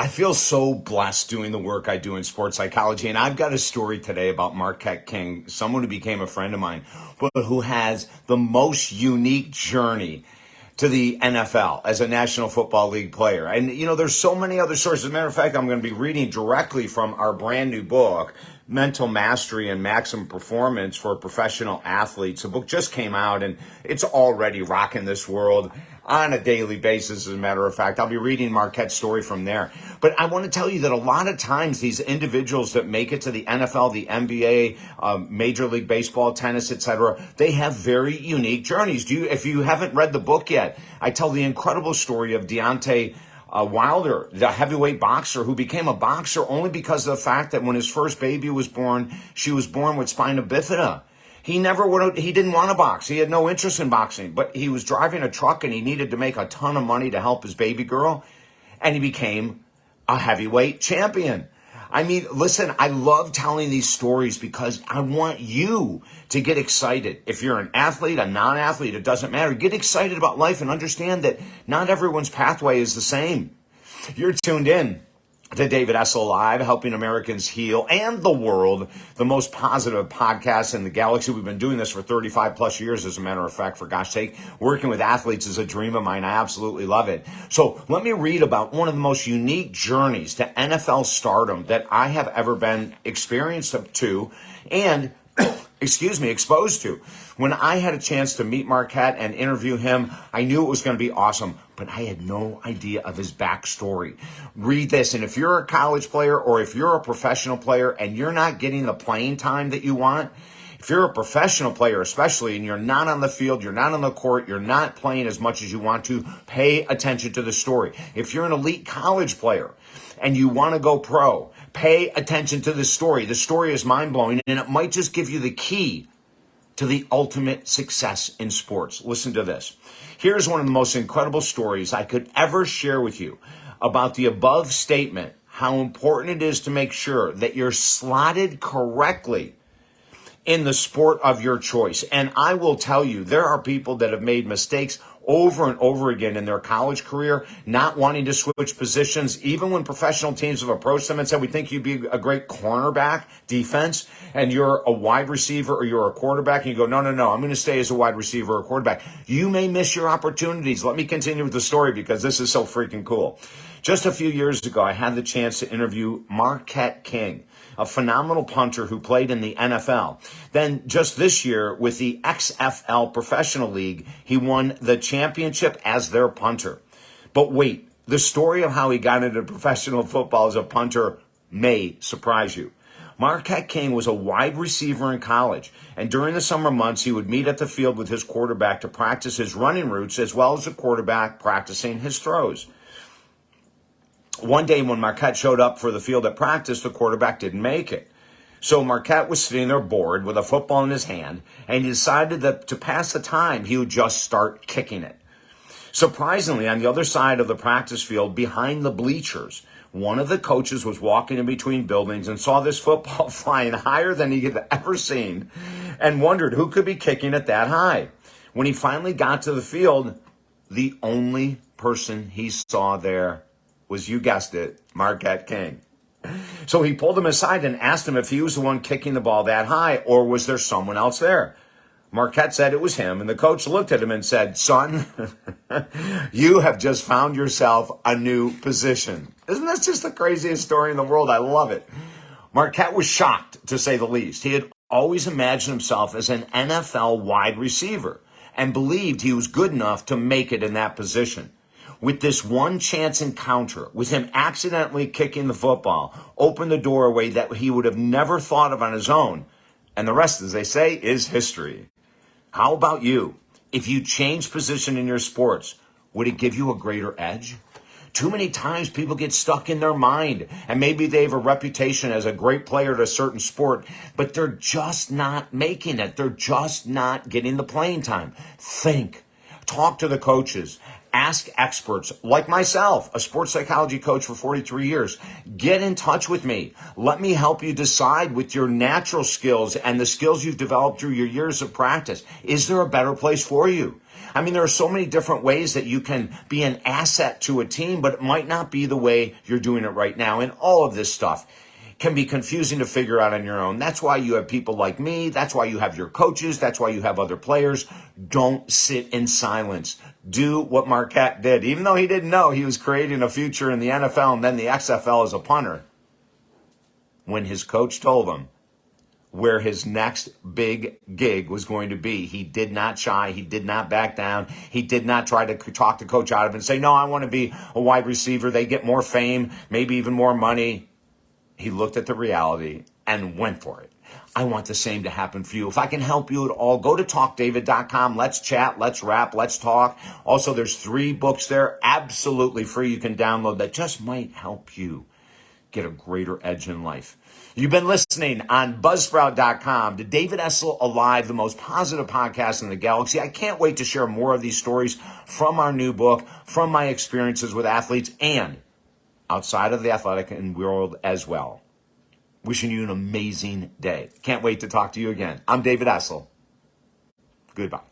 I feel so blessed doing the work I do in sports psychology. And I've got a story today about Marquette King, someone who became a friend of mine, but who has the most unique journey to the NFL as a National Football League player. And, there's so many other sources. As a matter of fact, I'm going to be reading directly from our brand new book, Mental Mastery and Maximum Performance for Professional Athletes. The book just came out and it's already rocking this world on a daily basis. As a matter of fact, I'll be reading Marquette's story from there. But I want to tell you that a lot of times these individuals that make it to the NFL, the NBA, Major League Baseball, tennis, etc., they have very unique journeys. If you haven't read the book yet, I tell the incredible story of Deontay Wilder, the heavyweight boxer who became a boxer only because of the fact that when his first baby was born, she was born with spina bifida. He didn't want to box. He had no interest in boxing, but he was driving a truck and he needed to make a ton of money to help his baby girl. And he became a heavyweight champion. I mean, listen, I love telling these stories because I want you to get excited. If you're an athlete, a non-athlete, it doesn't matter. Get excited about life and understand that not everyone's pathway is the same. You're tuned in to David Essel Live, helping Americans heal and the world, the most positive podcast in the galaxy. We've been doing this for 35 plus years, as a matter of fact, for gosh sake. Working with athletes is a dream of mine. I absolutely love it. So let me read about one of the most unique journeys to NFL stardom that I have ever been experienced to and exposed to. When I had a chance to meet Marquette and interview him, I knew it was going to be awesome, but I had no idea of his backstory. Read this, and if you're a college player or if you're a professional player and you're not getting the playing time that you want, if you're a professional player especially and you're not on the field, you're not on the court, you're not playing as much as you want to, pay attention to the story. If you're an elite college player and you want to go pro, pay attention to this story. The story is mind-blowing, and it might just give you the key to the ultimate success in sports. Listen to this. Here's one of the most incredible stories I could ever share with you about the above statement, how important it is to make sure that you're slotted correctly in the sport of your choice. And I will tell you, there are people that have made mistakes over and over again in their college career, not wanting to switch positions, even when professional teams have approached them and said, we think you'd be a great cornerback defense, and you're a wide receiver or you're a quarterback, and you go, no, I'm going to stay as a wide receiver or a quarterback. You may miss your opportunities. Let me continue with the story because this is so freaking cool. Just a few years ago, I had the chance to interview Marquette King, a phenomenal punter who played in the NFL. Then just this year with the XFL Professional League, he won the championship as their punter. But wait, the story of how he got into professional football as a punter may surprise you. Marquette King was a wide receiver in college, and during the summer months, he would meet at the field with his quarterback to practice his running routes as well as the quarterback practicing his throws. One day when Marquette showed up for the field at practice, the quarterback didn't make it. So Marquette was sitting there bored with a football in his hand, and he decided that to pass the time, he would just start kicking it. Surprisingly, on the other side of the practice field, behind the bleachers, one of the coaches was walking in between buildings and saw this football flying higher than he had ever seen and wondered who could be kicking it that high. When he finally got to the field, the only person he saw there was, you guessed it, Marquette King. So he pulled him aside and asked him if he was the one kicking the ball that high or was there someone else there. Marquette said it was him, and the coach looked at him and said, son, you have just found yourself a new position. Isn't that just the craziest story in the world? I love it. Marquette was shocked, to say the least. He had always imagined himself as an NFL wide receiver and believed he was good enough to make it in that position. With this one chance encounter, with him accidentally kicking the football, opened the doorway that he would have never thought of on his own. And the rest, as they say, is history. How about you? If you change position in your sports, would it give you a greater edge? Too many times people get stuck in their mind, and maybe they have a reputation as a great player at a certain sport, but they're just not making it. They're just not getting the playing time. Think. Talk to the coaches. Ask experts like myself, a sports psychology coach for 43 years. Get in touch with me. Let me help you decide with your natural skills and the skills you've developed through your years of practice. Is there a better place for you? I mean, there are so many different ways that you can be an asset to a team, but it might not be the way you're doing it right now. And all of this stuff can be confusing to figure out on your own. That's why you have people like me. That's why you have your coaches. That's why you have other players. Don't sit in silence. Do what Marquette did. Even though he didn't know he was creating a future in the NFL and then the XFL as a punter, when his coach told him where his next big gig was going to be, he did not shy. He did not back down. He did not try to talk the coach out of it and say, no, I want to be a wide receiver. They get more fame, maybe even more money. He looked at the reality and went for it. I want the same to happen for you. If I can help you at all, go to talkdavid.com. Let's chat, let's rap, let's talk. Also, there's 3 books there, absolutely free. You can download that just might help you get a greater edge in life. You've been listening on Buzzsprout.com to David Essel Alive, the most positive podcast in the galaxy. I can't wait to share more of these stories from our new book, from my experiences with athletes and outside of the athletic world as well. Wishing you an amazing day. Can't wait to talk to you again. I'm David Essel. Goodbye.